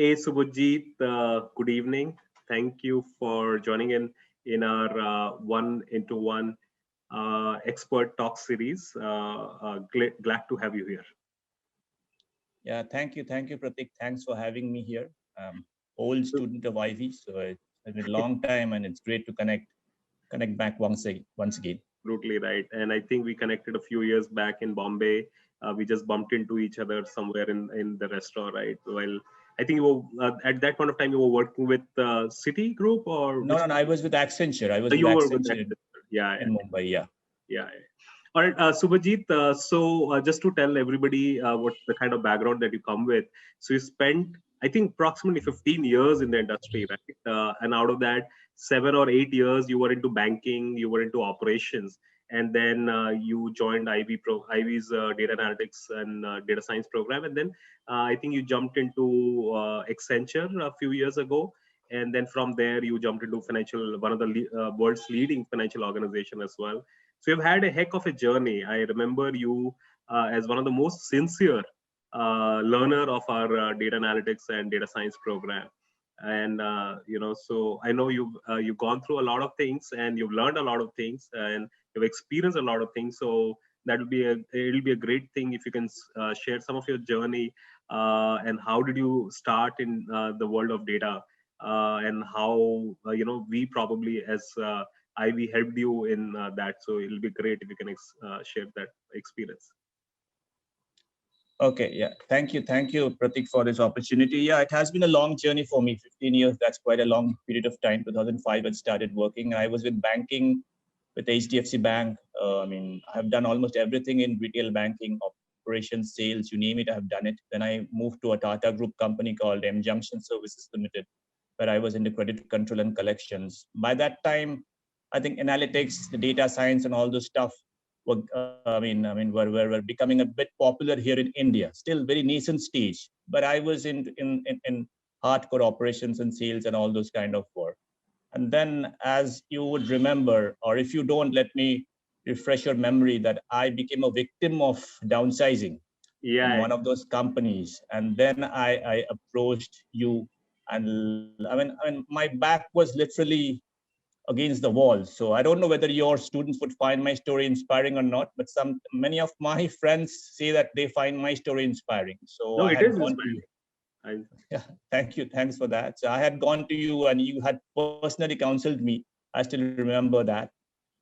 Hey Subhajit, good evening. Thank you for joining in our one-into-one expert talk series. Glad to have you here. Yeah, thank you, Pratik. Thanks for having me here. Old student of Ivy, so it's been a long time, and it's great to connect back once again. Absolutely right. And I think we connected a few years back in Bombay. We just bumped into each other somewhere in the restaurant, right? Well, I think you were at that point of time you were working with City Group or No, which? no, no. I was with Accenture. I was with You were with that. Accenture Yeah, in Mumbai. Yeah. yeah. All right, Subhajit. Just to tell everybody what the kind of background that you come with. So you spent, I think, approximately 15 years in the industry, right? And out of that, 7 or 8 years you were into banking, you were into operations, and then you joined Ivy's data analytics and data science program, and then I think you jumped into Accenture a few years ago. And then from there, you jumped into one of the world's leading financial organization as well. So you've had a heck of a journey. I remember you as one of the most sincere learner of our data analytics and data science program. And so I know you've gone through a lot of things and you've learned a lot of things and you've experienced a lot of things. So it'll be a great thing if you can share some of your journey and how did you start in the world of data and how we probably as Ivy helped you in that. So it'll be great if you can share that experience. Okay. Yeah. Thank you, Pratik, for this opportunity. Yeah, it has been a long journey for me. 15 years. That's quite a long period of time. 2005, I started working. I was with banking, with HDFC Bank. I have done almost everything in retail banking, operations, sales, you name it, I have done it. Then I moved to a Tata Group company called M Junction Services Limited, where I was into credit control and collections. By that time, I think analytics, the data science, and all those stuff were becoming a bit popular here in India. Still very nascent stage, but I was in hardcore operations and sales and all those kind of work. And then, as you would remember, or if you don't, let me refresh your memory that I became a victim of downsizing in Yeah. one of those companies. And then I approached you, and my back was literally against the wall. So I don't know whether your students would find my story inspiring or not, but many of my friends say that they find my story inspiring. So No, I it had is gone to inspiring. you. Yeah, thank you. Thanks for that. So I had gone to you and you had personally counseled me. I still remember that.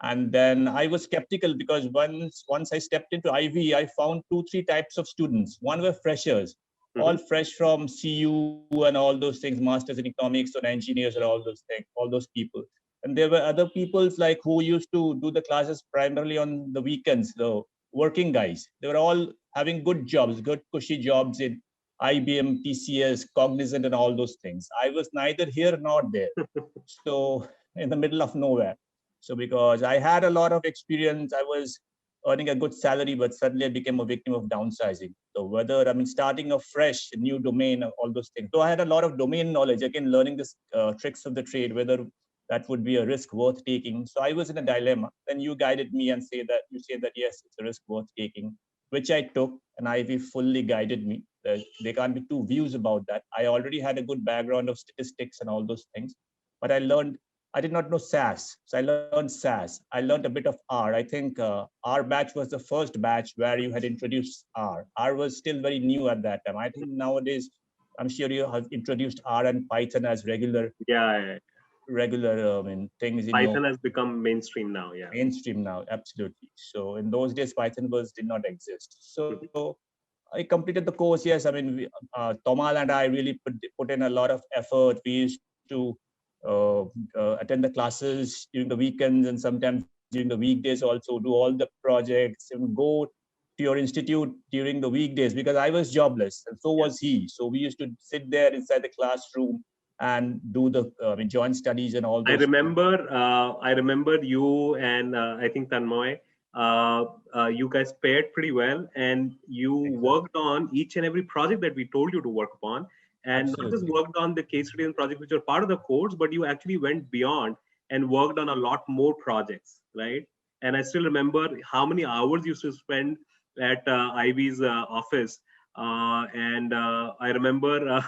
And then I was skeptical because once I stepped into Ivy, I found 2-3 types of students. One were freshers, all fresh from CU and all those things, masters in economics or engineers or all those things, all those people. And there were other peoples like who used to do the classes primarily on the weekends, the working guys. They were all having good jobs, good cushy jobs in IBM, TCS, Cognizant, and all those things. I was neither here nor there. So in the middle of nowhere. So because I had a lot of experience, I was earning a good salary, but suddenly I became a victim of downsizing. So starting a fresh, new domain, all those things. So I had a lot of domain knowledge, again, learning this tricks of the trade, whether that would be a risk worth taking. So I was in a dilemma. Then you guided me and say that, yes, it's a risk worth taking, which I took, and Ivy fully guided me. There can't be two views about that. I already had a good background of statistics and all those things, but I did not know SAS. So I learned SAS. I learned a bit of R. I think our batch was the first batch where you had introduced R. R was still very new at that time. I think nowadays, I'm sure you have introduced R and Python as regular Yeah. things in your Python has become mainstream now. Yeah. mainstream now. Absolutely. So in those days, Python did not exist. So I completed the course. Yes, Tomal and I really put in a lot of effort. We used to attend the classes during the weekends and sometimes during the weekdays also, do all the projects and go to your institute during the weekdays because I was jobless and so was he. So we used to sit there inside the classroom and do the joint studies and all I those things. remember, I remember you and I think Tanmoy, you guys paired pretty well, and you Exactly. worked on each and every project that we told you to work upon, and not just Absolutely. worked on the case study and projects which are part of the course, but you actually went beyond and worked on a lot more projects, right? And I still remember how many hours you used to spend at Ivy's office And I remember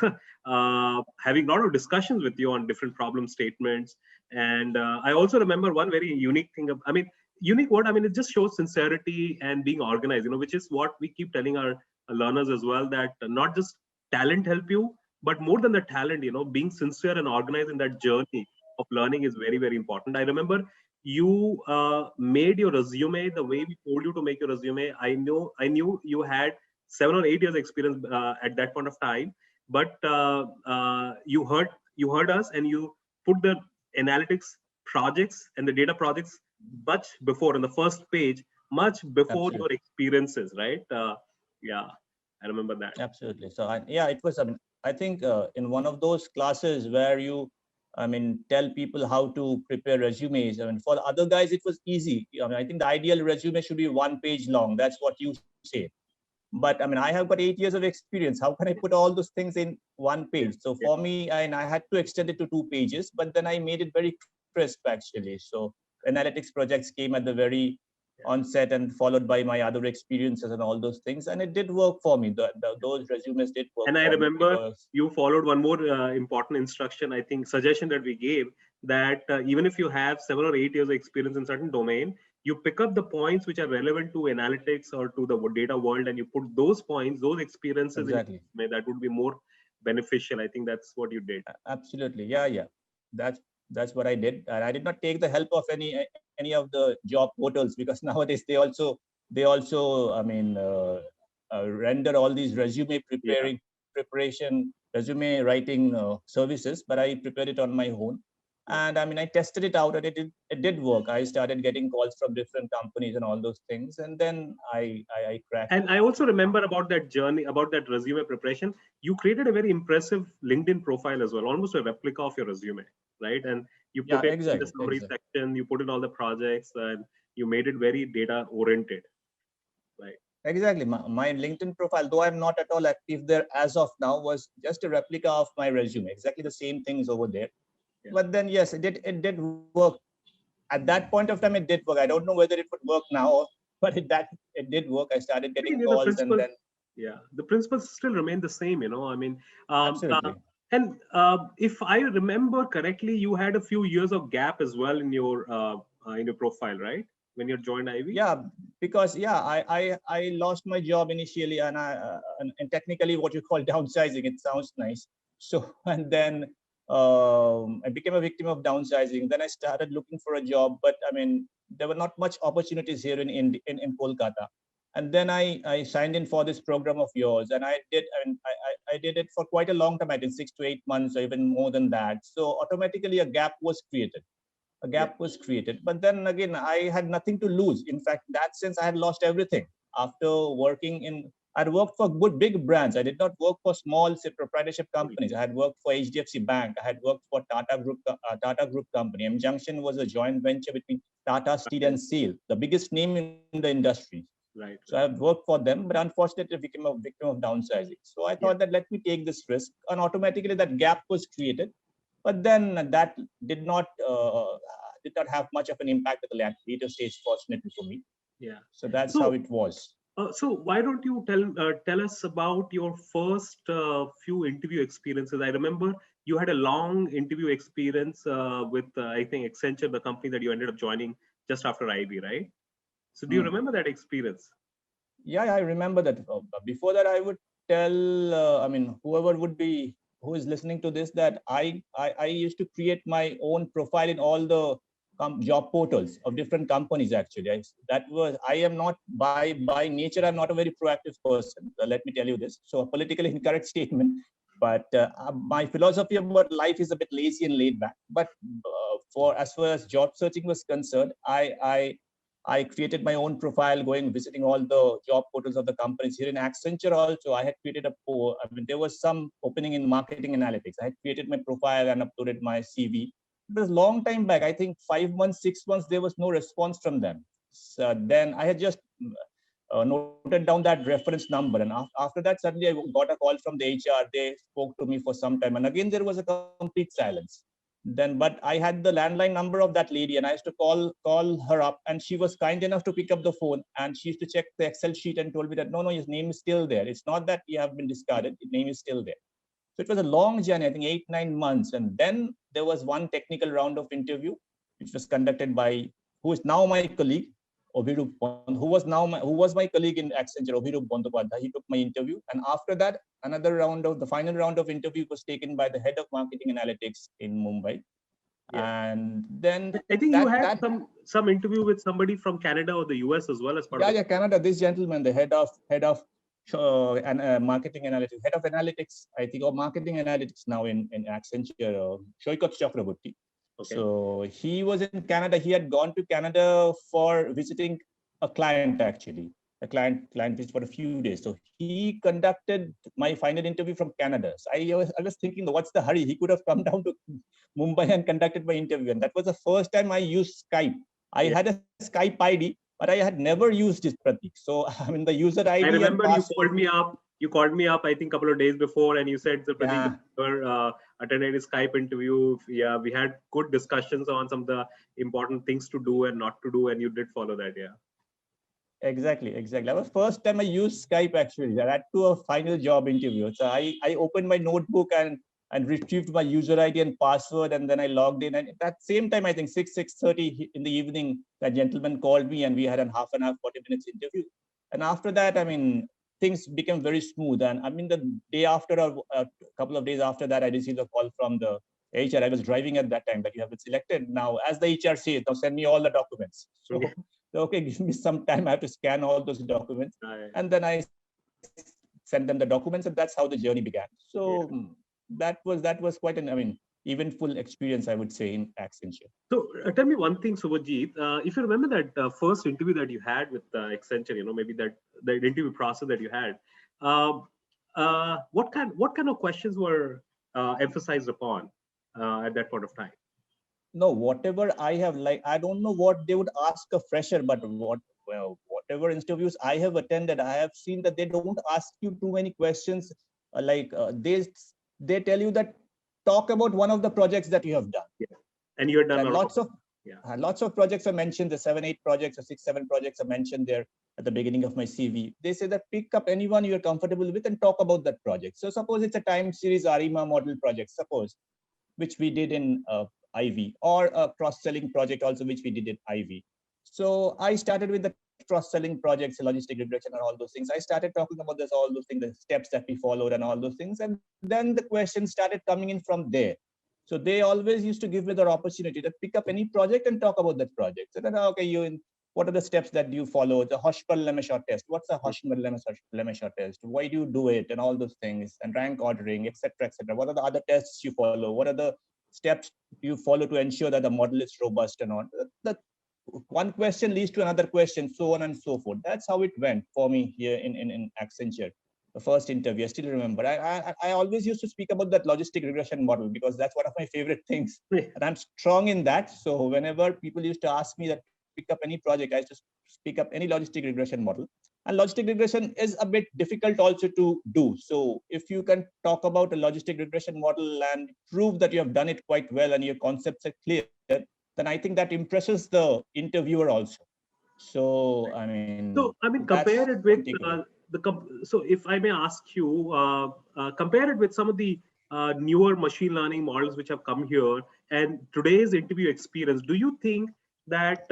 having a lot of discussions with you on different problem statements. And I also remember one very unique thing. I mean, unique word. I mean, it just shows sincerity and being organized. Which is what we keep telling our learners as well, that not just talent help you, but more than the talent, being sincere and organized in that journey of learning is very, very important. I remember you made your resume the way we told you to make your resume. I knew you had 7 or 8 years experience at that point of time, but you heard us, and you put the analytics projects and the data projects much before, on the first page, much before your Absolutely. experiences, right? Yeah, I remember that. Absolutely. So yeah, it was. I think in one of those classes where you, tell people how to prepare resumes. For the other guys, it was easy. I think the ideal resume should be 1 page long. That's what you say. But I have got 8 years of experience. How can I put all those things in 1 page? Yeah, So yeah, for me, I had to extend it to 2 pages, but then I made it very crisp actually. So analytics projects came at the very yeah. onset and followed by my other experiences and all those things. And it did work for me. Those resumes did work And I for me remember because, you followed one more important instruction, I think, suggestion that we gave, that even if you have 7 or 8 years of experience in certain domain, you pick up the points which are relevant to analytics or to the data world, and you put those points, those experiences in exactly. your resume. That would be more beneficial. I think that's what you did. Absolutely. Yeah, yeah. That's that's what I did. And I did not take the help of any of the job portals, because nowadays they also render all these resume Yeah. preparation, resume writing services, but I prepared it on my own. Yeah. And I tested it out, and it did work. I started getting calls from different companies and all those things, and then I cracked And it. I also remember about that journey, about that resume preparation. You created a very impressive LinkedIn profile as well, almost a replica of your resume, right? And you Yeah, put it in the exactly, summary exactly. section, you put in all the projects, and you made it very data oriented, right? Exactly. My LinkedIn profile, though I'm not at all active there as of now, was just a replica of my resume. Exactly the same things over there. Yeah. But then, yes, it did work. At that point of time, it did work. I don't know whether it would work now, but it did work. I started I getting think the calls, and principles, then yeah, the principles still remain the same. I mean, absolutely. and if I remember correctly, you had a few years of gap as well in your profile, right? When you joined Ivy. Yeah, because yeah, I lost my job initially, and and technically what you call downsizing. It sounds nice. So and then I became a victim of downsizing. Then I started looking for a job, but there were not much opportunities here in Kolkata. And then I signed in for this program of yours, and I did it for quite a long time. I did 6 to 8 months, or even more than that. So automatically a gap was created. A Yeah. gap was created. But then again, I had nothing to lose. In fact, in that sense, I had lost everything. After working in, I'd worked for good big brands. I did not work for small, say, proprietorship Cool. companies. I had worked for HDFC Bank. I had worked for Tata Group company. M Junction was a joint venture between Tata Steel and SAIL, the biggest name in the industry. Right. So Right. I've worked for them, but unfortunately became a victim of downsizing. So I Yeah. thought that let me take this risk, and automatically that gap was created. But then that did not did not have much of an impact at the later stage, fortunately for me. Yeah. So that's how So, it was. so why don't you tell us about your first few interview experiences? I remember you had a long interview experience with I think Accenture, the company that you ended up joining just after IB, right? So, do you Hmm. remember that experience? Yeah, I remember that. Before that, I would tell, whoever would be who is listening to this, that I used to create my own profile in all the job portals of different companies. Actually, I am not by nature. I'm not a very proactive person. Let me tell you this. So, a politically incorrect statement. But my philosophy about life is a bit lazy and laid back. But for as far as job searching was concerned, I created my own profile, going visiting all the job portals of the companies here in Accenture. Also, I had created there was some opening in marketing analytics. I had created my profile and uploaded my CV. It was a long time back. I think 5 months, 6 months. There was no response from them. So then I had just noted down that reference number, and after that, suddenly got a call from the HR. They spoke to me for some time, and again there was a complete silence. Then, but I had the landline number of that lady, and I used to call her up, and she was kind enough to pick up the phone, and she used to check the Excel sheet and told me that no, his name is still there. It's not that you have been discarded. His name is still there. So it was a long journey, I think 8-9 months, and then there was one technical round of interview, which was conducted by who is now my colleague, Obhirup, who was my colleague in Accenture, Obhirup Bandopadhyay. He took my interview, and after that, the final round of interview was taken by the head of marketing analytics in Mumbai. Yeah. And then I think you had some interview with somebody from Canada or the US as well as part of yeah, Canada. This gentleman, the head of marketing analytics, head of analytics, I think, or marketing analytics now in Accenture, Shoykot Chakraborty. Okay. So he was in Canada. He had gone to Canada for visiting a client, actually, a client visit for a few days. So he conducted my final interview from Canada. So I was thinking, what's the hurry? He could have come down to Mumbai and conducted my interview. And that was the first time I used Skype. I had a Skype ID, but I had never used it, Pratik. So I mean, the user ID. I remember you called me up. You called me up, I think, a couple of days before, and you said, Pratik, attended a Skype interview. Yeah, we had good discussions on some of the important things to do and not to do, and you did follow that. Yeah. Exactly. That was first time I used Skype, actually. I had to a final job interview. So I opened my notebook and retrieved my user ID and password, and then I logged in. And at that same time, I think 6:30 in the evening, that gentleman called me, and we had a half an hour, 40 minutes interview. And after that, I mean, things became very smooth. And I mean, the day after, a couple of days after that, I received a call from the HR. I was driving at that time, that you have been selected. Now, as the HR says, now send me all the documents. So, okay, give me some time. I have to scan all those documents. And then I sent them the documents, and that's how the journey began. So that was quite an, I mean, eventful experience, I would say, in Accenture. So tell me one thing, Subhajit. If you remember that first interview that you had with Accenture, maybe that the interview process that you had, what kind of questions were emphasized upon at that point of time? No, whatever I have, like, I don't know what they would ask a fresher, but whatever interviews I have attended, I have seen that they don't ask you too many questions. They tell you that talk about one of the projects that you have done. Yeah. And you had done lots of projects are mentioned. The 7-8 projects or 6-7 projects are mentioned there at the beginning of my CV. They say that pick up anyone you're comfortable with and talk about that project. So suppose it's a time series ARIMA model project, suppose, which we did in IV, or a cross-selling project also, which we did in IV. So I started with the cross-selling projects, logistic regression, and all those things. I started talking about all those things, the steps that we followed and all those things. And then the questions started coming in from there. So they always used to give me the opportunity to pick up any project and talk about that project. So then, okay, what are the steps that you follow? The Hochschild-Lemaitre test. What's the Hochschild-Lemaitre test? Why do you do it? And all those things, and rank ordering, etc., etc. What are the other tests you follow? What are the steps you follow to ensure that the model is robust and all? The one question leads to another question, so on and so forth. That's how it went for me here in Accenture. The first interview, I still remember. I always used to speak about that logistic regression model because that's one of my favorite things. And I'm strong in that. So whenever people used to ask me that pick up any project, I just pick up any logistic regression model. And logistic regression is a bit difficult also to do. So if you can talk about a logistic regression model and prove that you have done it quite well and your concepts are clear, then I think that impresses the interviewer also. So I mean, compare it with so if I may ask you, compare it with some of the newer machine learning models which have come here and today's interview experience. Do you think that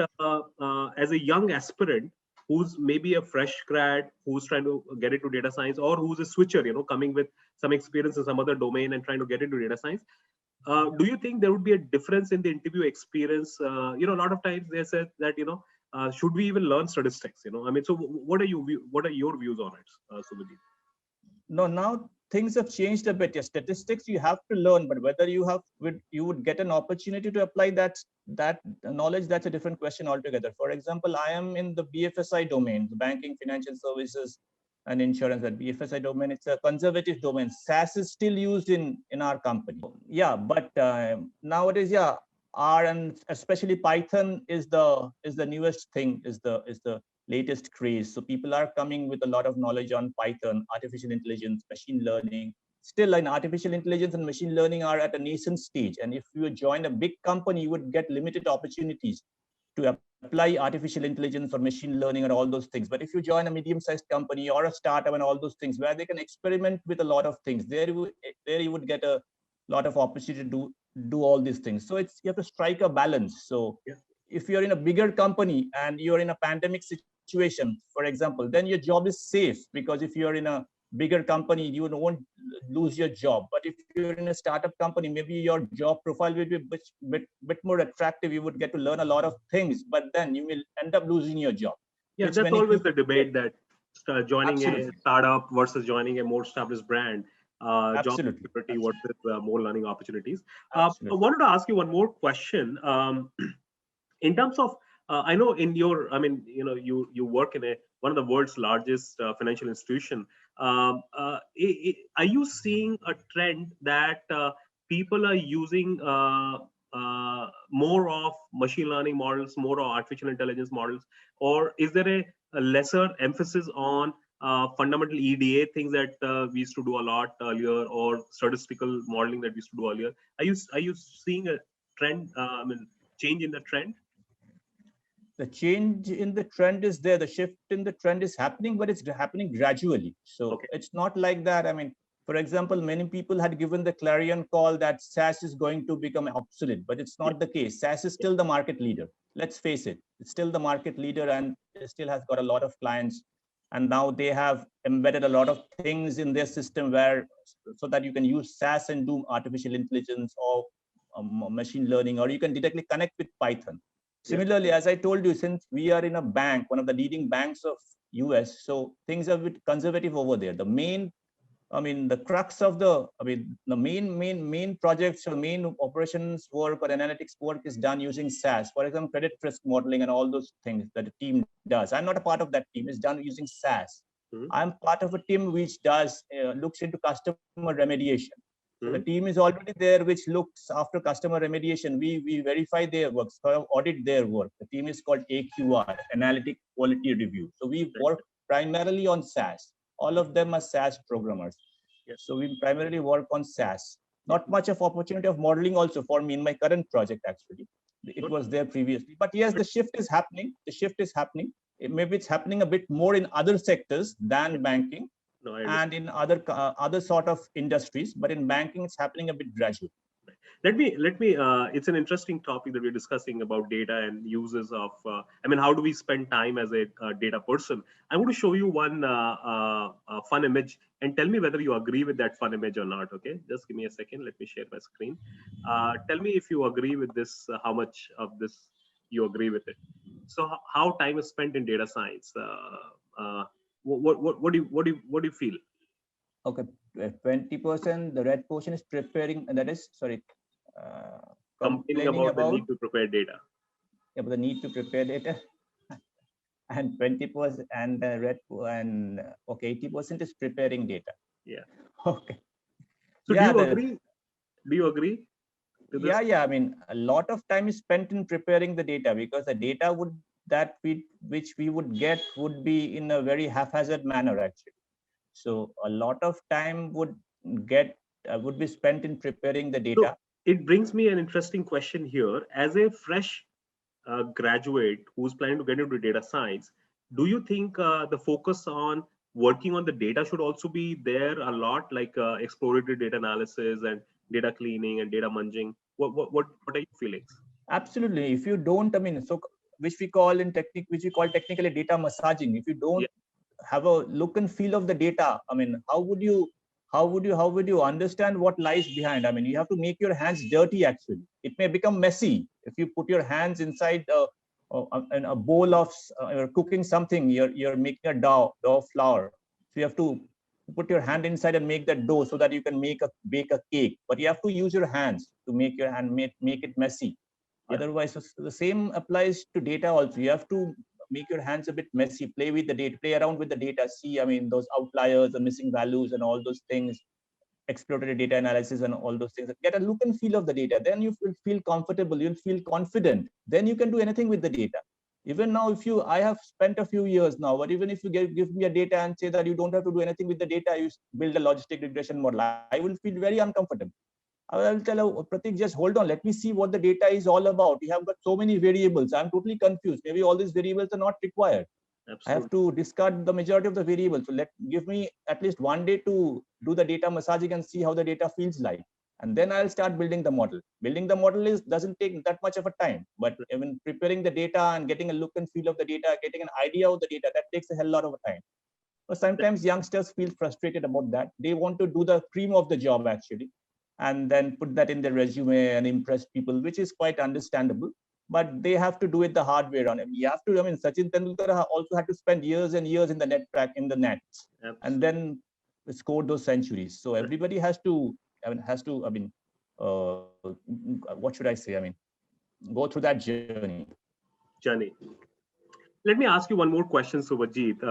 as a young aspirant who's maybe a fresh grad, who's trying to get into data science, or who's a switcher, coming with some experience in some other domain and trying to get into data science, do you think there would be a difference in the interview experience? A lot of times they said that, should we even learn statistics? I mean, so what are your views on it, Subhajit? No, now things have changed a bit. Yes, statistics you have to learn, but whether you would get an opportunity to apply that knowledge, that's a different question altogether. For example, I am in the BFSI domain, the banking, financial services, and insurance. That BFSI domain, it's a conservative domain. SAS is still used in our company. Yeah, but nowadays, R and especially Python is the newest thing, is the latest craze. So people are coming with a lot of knowledge on Python, artificial intelligence, machine learning, still in artificial intelligence and machine learning are at a nascent stage. And if you join a big company, you would get limited opportunities to apply artificial intelligence or machine learning and all those things. But if you join a medium-sized company or a startup and all those things where they can experiment with a lot of things, there you would get a lot of opportunity to do all these things. So you have to strike a balance. So if you're in a bigger company and you're in a pandemic situation, for example, then your job is safe, because if you're in a bigger company, you won't lose your job. But if you're in a startup company, maybe your job profile will be bit more attractive. You would get to learn a lot of things, but then you will end up losing your job. Yeah, that's always the debate, that joining a startup versus joining a more established brand, job security versus more learning opportunities. I wanted to ask you one more question. In terms of, I know in your, I mean, you work in one of the world's largest financial institution. Are you seeing a trend that people are using more of machine learning models, more of artificial intelligence models, or is there a lesser emphasis on fundamental EDA things that we used to do a lot earlier, or statistical modeling that we used to do earlier? Are you seeing a trend? I mean, change in the trend? The change in the trend is there. The shift in the trend is happening, but it's happening gradually. So it's not like that. I mean, for example, many people had given the clarion call that SaaS is going to become obsolete, but it's not the case. SaaS is still the market leader. Let's face it. It's still the market leader, and it still has got a lot of clients. And now they have embedded a lot of things in their system so that you can use SaaS and do artificial intelligence or machine learning, or you can directly connect with Python. Similarly, as I told you, since we are in a bank, one of the leading banks of US, so things are a bit conservative over there. The crux of the main projects or main operations work or analytics work is done using SaaS. For example, credit risk modeling and all those things that the team does. I'm not a part of that team. It's done using SaaS. I'm part of a team which looks into customer remediation. So the team is already there, which looks after customer remediation. We verify their work, audit their work. The team is called AQR, Analytic Quality Review. So we work primarily on SaaS. All of them are SaaS programmers. So we primarily work on SaaS. Not much of opportunity of modeling also for me in my current project, actually. It was there previously. But yes, the shift is happening. Maybe it's happening a bit more in other sectors than banking. And in other sort of industries, but in banking, it's happening a bit gradually. Let me. It's an interesting topic that we're discussing about data and uses of. How do we spend time as a data person? I'm going to show you one fun image, and tell me whether you agree with that fun image or not. Okay, just give me a second. Let me share my screen. Tell me if you agree with this. How much of this you agree with it? So, how time is spent in data science? What do you feel? Okay, 20%. The red portion is preparing, and that is complaining about the need to prepare data. Yeah, but the need to prepare data, and 20% and the red 80% is preparing data. Yeah. Okay. So do you agree? Do you agree? Yeah. I mean, a lot of time is spent in preparing the data, because the data which we would get would be in a very haphazard manner, actually. So a lot of time would be spent in preparing the data. So it brings me an interesting question here. As a fresh graduate who's planning to get into data science, do you think the focus on working on the data should also be there a lot, like exploratory data analysis and data cleaning and data munging? What are your feelings? Absolutely. If you don't, which we call technically data massaging. If you don't have a look and feel of the data, how would you understand what lies behind? You have to make your hands dirty, actually. It may become messy if you put your hands inside a bowl of you're cooking something. You're making a dough flour. So you have to put your hand inside and make that dough so that you can bake a cake. But you have to use your hands to make it messy. Otherwise, the same applies to data also. You have to make your hands a bit messy, play with the data, play around with the data, see, those outliers, the missing values and all those things, exploratory data analysis and all those things. Get a look and feel of the data. Then you will feel comfortable, you'll feel confident. Then you can do anything with the data. Even now, I have spent a few years now, but even if you give me a data and say that you don't have to do anything with the data, you build a logistic regression model, I will feel very uncomfortable. I will tell Pratik, just hold on, let me see what the data is all about. You have got so many variables. I'm totally confused. Maybe all these variables are not required. Absolutely. I have to discard the majority of the variables. So give me at least one day to do the data massaging and see how the data feels like. And then I'll start building the model. Building the model doesn't take that much of a time, but even preparing the data and getting a look and feel of the data, getting an idea of the data, that takes a hell lot of time. But sometimes youngsters feel frustrated about that. They want to do the cream of the job actually, and then put that in their resume and impress people, which is quite understandable. But they have to do it the hard way around. I mean, you have to. I mean, Sachin Tendulkar also had to spend years and years in the nets, and then score those centuries. So everybody has to. I mean, what should I say? I mean, go through that journey. Let me ask you one more question, Subhajit.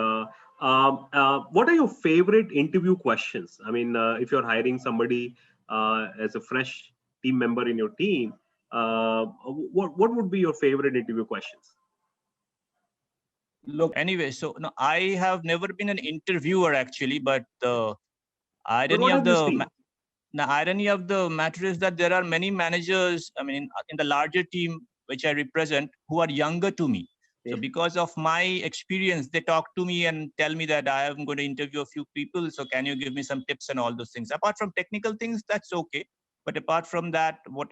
What are your favorite interview questions? I mean, if you're hiring somebody as a fresh team member in your team, what would be your favorite interview questions? Look, anyway, so no, I have never been an interviewer actually, but the irony of the matter is that there are many managers, I mean, in the larger team which I represent, who are younger to me. So because of my experience, they talk to me and tell me that I am going to interview a few people. So can you give me some tips and all those things? Apart from technical things, that's okay. But apart from that, what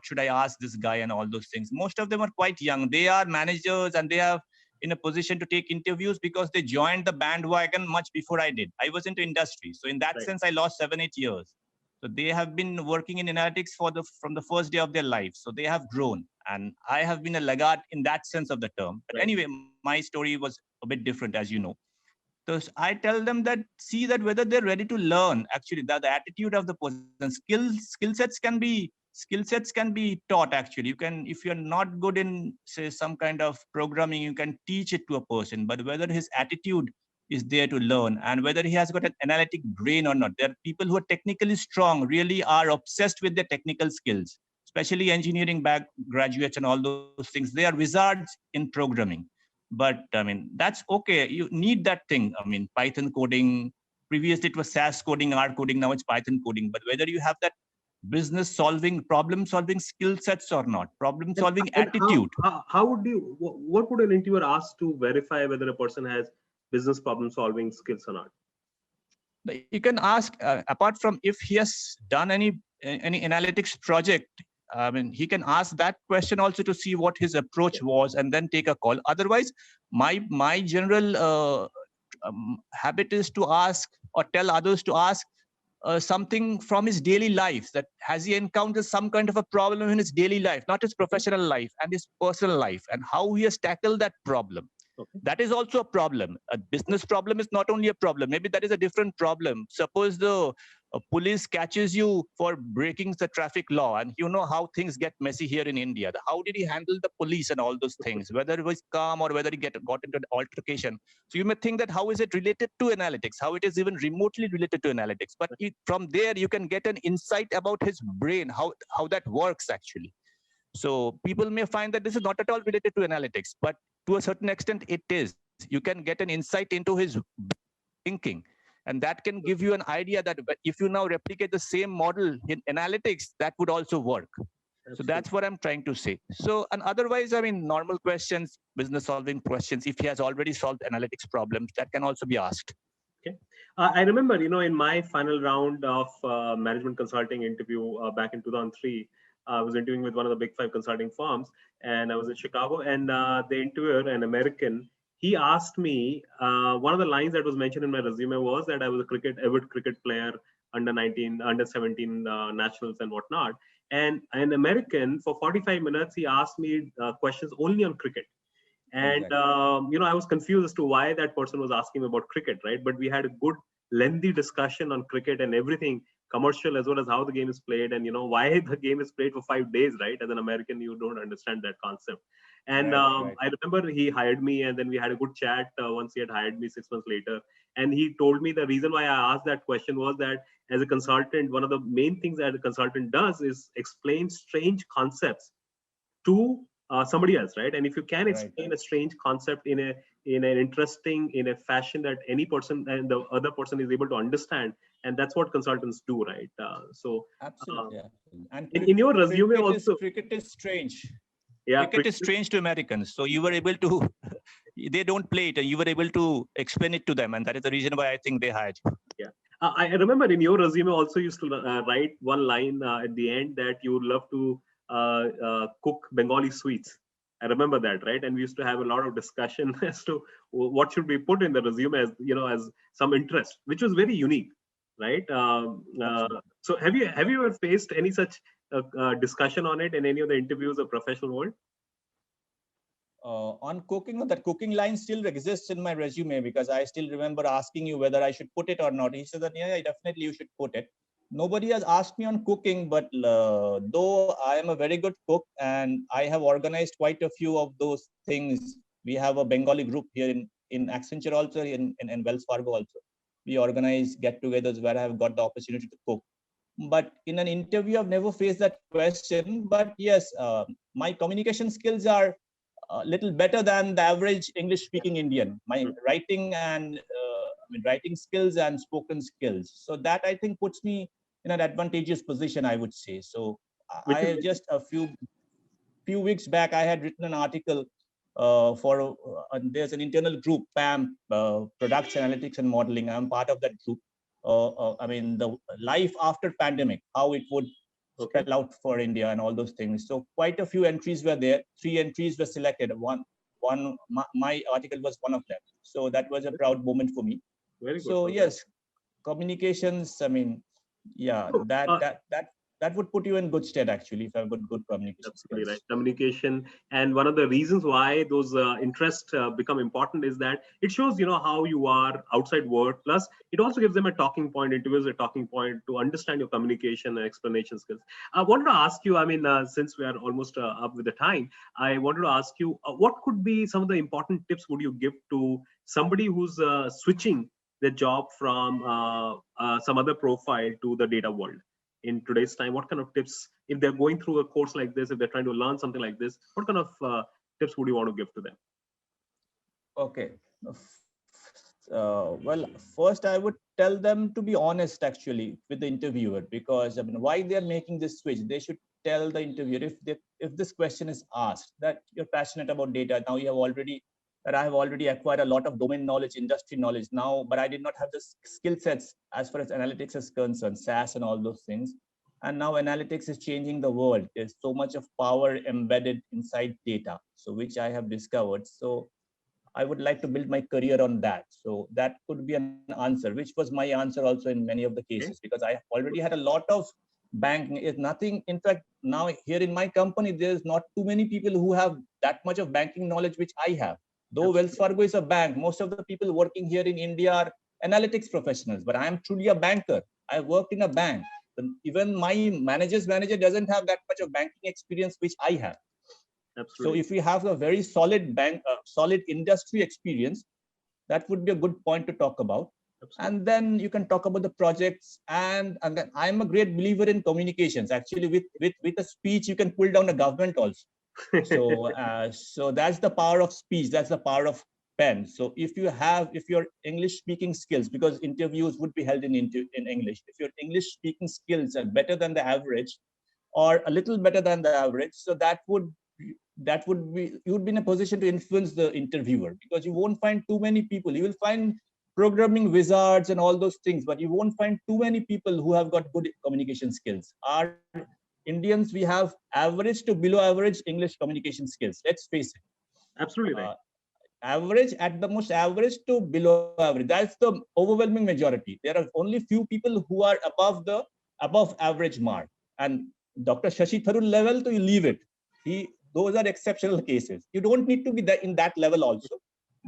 should I ask this guy and all those things? Most of them are quite young. They are managers and they have in a position to take interviews because they joined the bandwagon much before I did. I was into industry. So in that sense, I lost 7-8 years. So they have been working in analytics from the first day of their life. So they have grown. And I have been a laggard in that sense of the term. But anyway, my story was a bit different, as you know. So I tell them that see that whether they're ready to learn. Actually, the attitude of the person, skill sets can be taught. Actually, you can, if you're not good in say some kind of programming, you can teach it to a person. But whether his attitude is there to learn and whether he has got an analytic brain or not. There are people who are technically strong, really are obsessed with their technical skills, especially engineering graduates and all those things. They are wizards in programming. But I mean, that's okay. You need that thing. I mean, Python coding, previously it was SAS coding, R coding, now it's Python coding. But whether you have that problem solving skill sets or not, problem solving attitude. How would you, what would an interviewer ask to verify whether a person has business problem solving skills or not? You can ask, apart from if he has done any analytics project, I mean, he can ask that question also to see what his approach was and then take a call. Otherwise, my general habit is to ask or tell others to ask something from his daily life. That has he encountered some kind of a problem in his daily life, not his professional life and his personal life, and how he has tackled that problem. That is also a problem. A business problem is not only a problem. Maybe that is a different problem. Suppose the police catches you for breaking the traffic law, and you know how things get messy here in India. How did he handle the police and all those things? Whether it was calm or whether he got into an altercation. So you may think that how is it related to analytics? How it is even remotely related to analytics? But from there you can get an insight about his brain, how that works actually. So people may find that this is not at all related to analytics, but to a certain extent it is. You can get an insight into his thinking, and that can give you an idea that if you now replicate the same model in analytics, that would also work. So that's what I'm trying to say. So, and otherwise, I mean, normal questions, business solving questions, if he has already solved analytics problems, that can also be asked. Okay. I remember, in my final round of management consulting interview back in 2003, I was interviewing with one of the big 5 consulting firms, and I was in Chicago, and the interviewer, an American, he asked me, one of the lines that was mentioned in my resume was that I was a avid cricket player, under 19, under 17 nationals and whatnot. And an American, for 45 minutes, he asked me questions only on cricket. And, I was confused as to why that person was asking about cricket, right? But we had a good, lengthy discussion on cricket and everything, commercial as well as how the game is played and, why the game is played for 5 days, right? As an American, you don't understand that concept. And I remember he hired me, and then we had a good chat once he had hired me 6 months later. And he told me the reason why I asked that question was that as a consultant, one of the main things that a consultant does is explain strange concepts to somebody else, right? And if you can Right. explain a strange concept in an interesting, in a fashion that any person and the other person is able to understand, and that's what consultants do, right? Absolutely. And In your resume also, cricket is strange. yeah, Cricket is strange to Americans. So you were able to, they don't play it, and you were able to explain it to them. And that is the reason why I think they hired you. yeah. I remember in your resume also used to write one line at the end that you would love to cook Bengali sweets. I remember that, right? And we used to have a lot of discussion as to what should be put in the resume as, as some interest, which was very unique, right? So have you ever faced any such discussion on it in any of the interviews or professional world? On cooking, that cooking line still exists in my resume, because I still remember asking you whether I should put it or not. He said that, yeah, definitely you should put it. Nobody has asked me on cooking, but though I am a very good cook and I have organized quite a few of those things. We have a Bengali group here in Accenture also, in Wells Fargo also. We organize get-togethers where I have got the opportunity to cook. But in an interview, I've never faced that question. But yes, my communication skills are a little better than the average English-speaking Indian. My writing and writing skills and spoken skills. So that, I think, puts me in an advantageous position, I would say. So I just a few weeks back, I had written an article for there's an internal group, PAM, Products Analytics and Modeling. I'm part of that group. The life after pandemic, how it would spell out for India and all those things. So quite a few entries were there. 3 entries were selected. My article was one of them. So that was a proud moment for me. Very good. So yes, communications. That would put you in good stead, actually, if you have good communication skills. Right. Communication, and one of the reasons why those interests become important is that it shows how you are outside work. Plus, it also gives them a talking point, interviews a talking point to understand your communication and explanation skills. I wanted to ask you. Since we are almost up with the time, I wanted to ask you what could be some of the important tips would you give to somebody who's switching their job from some other profile to the data world in today's time? What kind of tips, if they're going through a course like this, if they're trying to learn something like this, what kind of tips would you want to give to them? Okay. Well, first I would tell them to be honest, actually, with the interviewer, because why they're making this switch, they should tell the interviewer, if this question is asked, that you're passionate about data. Now I have already acquired a lot of domain knowledge, industry knowledge now, but I did not have the skill sets as far as analytics is concerned, SaaS and all those things. And now analytics is changing the world. There's so much of power embedded inside data, so which I have discovered. So I would like to build my career on that. So that could be an answer, which was my answer also in many of the cases, because I already had a lot of banking. Is nothing. In fact, now here in my company, there's not too many people who have that much of banking knowledge, which I have. Though Wells Fargo is a bank, most of the people working here in India are analytics professionals, but I am truly a banker. I worked in a bank. Even my manager's manager doesn't have that much of banking experience, which I have. Absolutely. So if we have a very solid solid industry experience, that would be a good point to talk about. Absolutely. And then you can talk about the projects. And then I'm a great believer in communications. Actually, with a speech, you can pull down a government also. So that's the power of speech. That's the power of pen. So if your English speaking skills, because interviews would be held in English, if your English speaking skills are better than the average, or a little better than the average, so that would be, you would be in a position to influence the interviewer, because you won't find too many people. You will find programming wizards and all those things, but you won't find too many people who have got good communication skills. Our Indians, we have average to below average English communication skills. Let's face it. Absolutely right. Average, at the most, average to below average. That's the overwhelming majority. There are only few people who are above average mark. And Dr. Shashi Tharoor level, so you leave it. Those are exceptional cases. You don't need to be in that level also,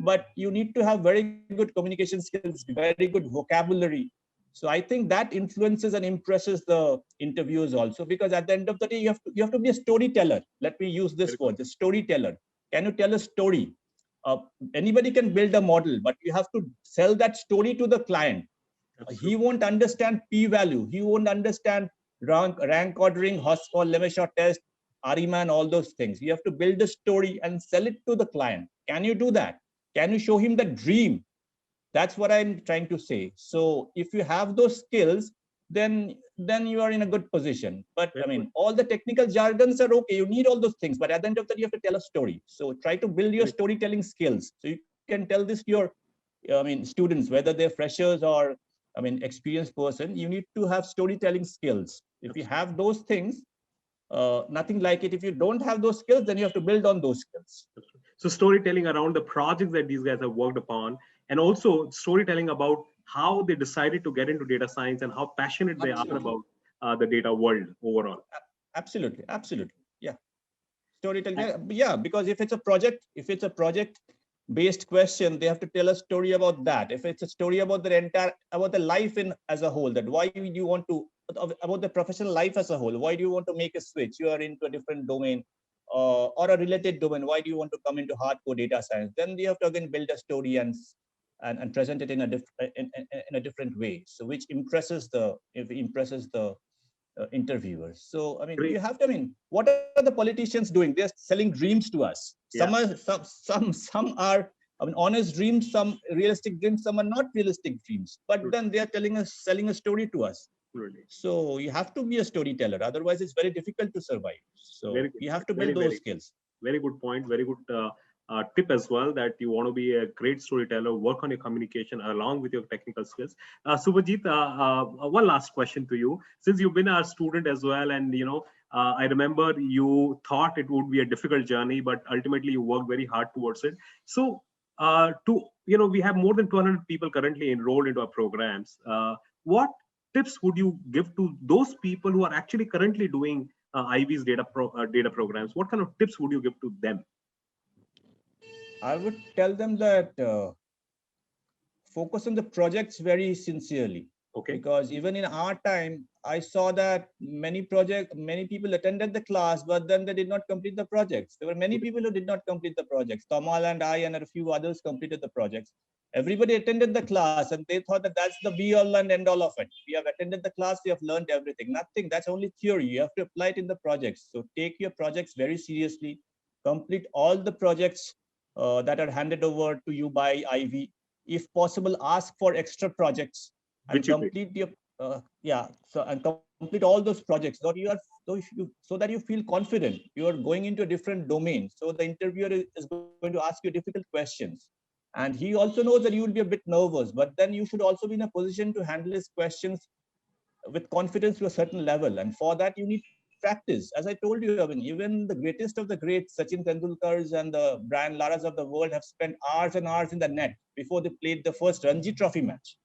but you need to have very good communication skills, very good vocabulary. So I think that influences and impresses the interviewers also, because at the end of the day, you have to be a storyteller. Let me use this word, the storyteller. Can you tell a story? Anybody can build a model, but you have to sell that story to the client. Absolutely. He won't understand p-value. He won't understand rank ordering, Hosford, Lemeshaw test, ARIMA and all those things. You have to build a story and sell it to the client. Can you do that? Can you show him the dream? That's what I'm trying to say. So if you have those skills, then you are in a good position. But I mean, all the technical jargons are okay. You need all those things, but at the end of the day, you have to tell a story. So try to build your storytelling skills. So you can tell this to your, students, whether they're freshers or, experienced person. You need to have storytelling skills. If you have those things, nothing like it. If you don't have those skills, then you have to build on those skills. So storytelling around the projects that these guys have worked upon, and also storytelling about how they decided to get into data science and how passionate they are about the data world overall. Absolutely. Yeah. Storytelling. Yeah, because if it's a project based question, they have to tell a story about that. If it's a story about the life as a whole, that why do you want to, about the professional life as a whole, why do you want to make a switch? You are into a different domain or a related domain. Why do you want to come into hardcore data science? Then you have to again build a story and present it in a different way. So which impresses the interviewers. So Great. you have to, what are the politicians doing? They're selling dreams to us. Some are honest dreams, some realistic dreams, some are not realistic dreams, but then they are selling a story to us. Really. So you have to be a storyteller, otherwise it's very difficult to survive. So you have to build those skills. Very good point. Very good tip as well, that you want to be a great storyteller, work on your communication along with your technical skills. Subhajit, one last question to you. Since you've been our student as well, and I remember you thought it would be a difficult journey, but ultimately you worked very hard towards it. So we have more than 200 people currently enrolled into our programs. What tips would you give to those people who are actually currently doing IV's data programs? What kind of tips would you give to them? I would tell them that focus on the projects very sincerely. Okay. Because even in our time, I saw that many people attended the class, but then they did not complete the projects. There were many people who did not complete the projects. Tamal and I and a few others completed the projects. Everybody attended the class and they thought that that's the be all and end all of it. We have attended the class, we have learned everything. Nothing, that's only theory. You have to apply it in the projects. So take your projects very seriously. Complete all the projects that are handed over to you by IV. If possible, ask for extra projects and complete your complete all those projects so that you feel confident. You are going into a different domain. So the interviewer is going to ask you difficult questions. And he also knows that you will be a bit nervous, but then you should also be in a position to handle his questions with confidence to a certain level. And for that, you need practice. As I told you, even the greatest of the greats, Sachin Tendulkars and the Brian Laras of the world, have spent hours and hours in the net before they played the first Ranji Trophy match.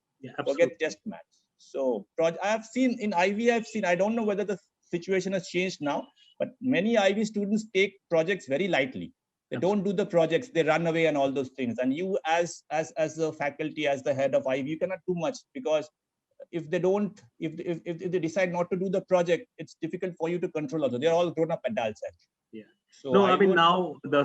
Forget test match. So I have seen in IV, I don't know whether the situation has changed now, but many IV students take projects very lightly. They don't do the projects, they run away and all those things. And you as the faculty, as the head of IV, you cannot do much, because if they decide not to do the project, it's difficult for you to control also. They're all grown-up adults actually. Yeah. So now the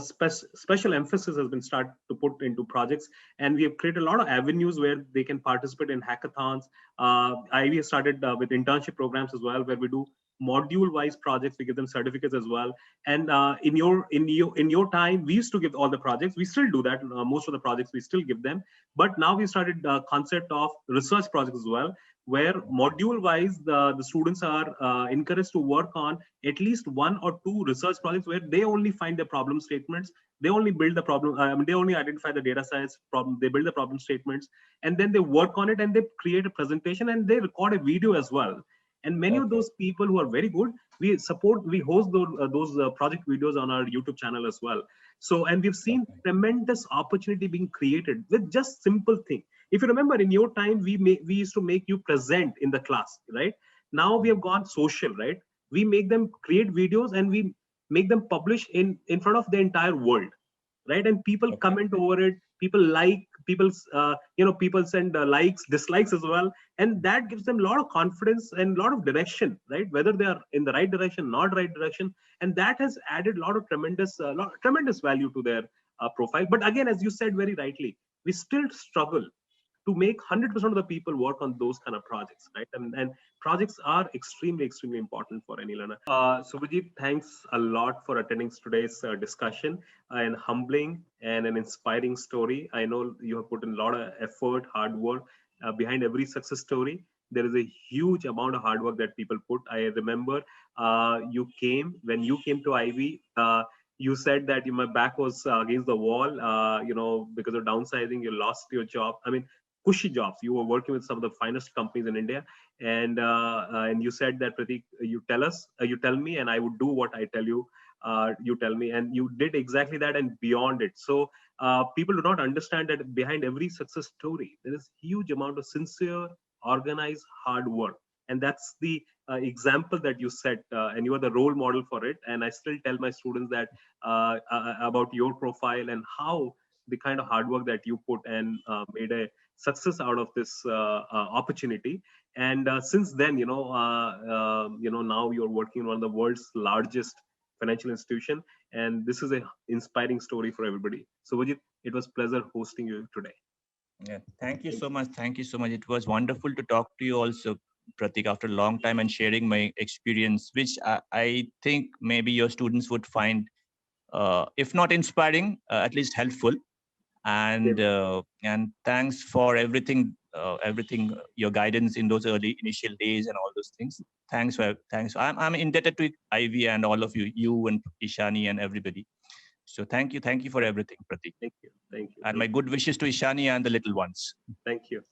special emphasis has been started to put into projects, and we have created a lot of avenues where they can participate in hackathons. IV has started with internship programs as well, where we do module-wise projects. We give them certificates as well. And in your time, we used to give all the projects. We still do that. Most of the projects we still give them. But now we started the concept of research projects as well, where module-wise the students are encouraged to work on at least 1 or 2 research projects where they only find the problem statements. They only build the problem. They only identify the data science problem. They build the problem statements, and then they work on it, and they create a presentation, and they record a video as well. And many of those people who are very good, we host those project videos on our YouTube channel as well. So, and we've seen tremendous opportunity being created with just simple thing. If you remember, in your time, we used to make you present in the class, right? Now we have gone social, right? We make them create videos and we make them publish in front of the entire world, right? And people comment over it. People like, people send likes, dislikes as well, and that gives them a lot of confidence and a lot of direction, right? Whether they are in the right direction, not right direction, and that has added a lot of tremendous value to their profile. But again, as you said very rightly, we still struggle to make 100% of the people work on those kind of projects, right? And projects are extremely, extremely important for any learner. Subhajit, thanks a lot for attending today's discussion, and humbling and an inspiring story. I know you have put in a lot of effort, hard work behind every success story. There is a huge amount of hard work that people put. I remember when you came to Ivy, you said that my back was against the wall, because of downsizing, you lost your job. I mean, cushy jobs. You were working with some of the finest companies in India, and you said that, Pratik, you tell me, and I would do what I tell you. You tell me, and you did exactly that and beyond it. So people do not understand that behind every success story, there is huge amount of sincere, organized, hard work, and that's the example that you set, and you are the role model for it. And I still tell my students that about your profile and how the kind of hard work that you put and made a success out of this opportunity. And since then, now you're working in one of the world's largest financial institution, and this is a inspiring story for everybody. So Vijit, it was pleasure hosting you today. Yeah, thank you so much. Thank you so much. It was wonderful to talk to you also, Pratik, after a long time, and sharing my experience, which I think maybe your students would find, if not inspiring, at least helpful. And thanks for everything, your guidance in those early initial days and all those things. Thanks. I'm indebted to Ivy and all of you and Ishani and everybody. So thank you for everything, Pratik. Thank you. And my good wishes to Ishani and the little ones. Thank you.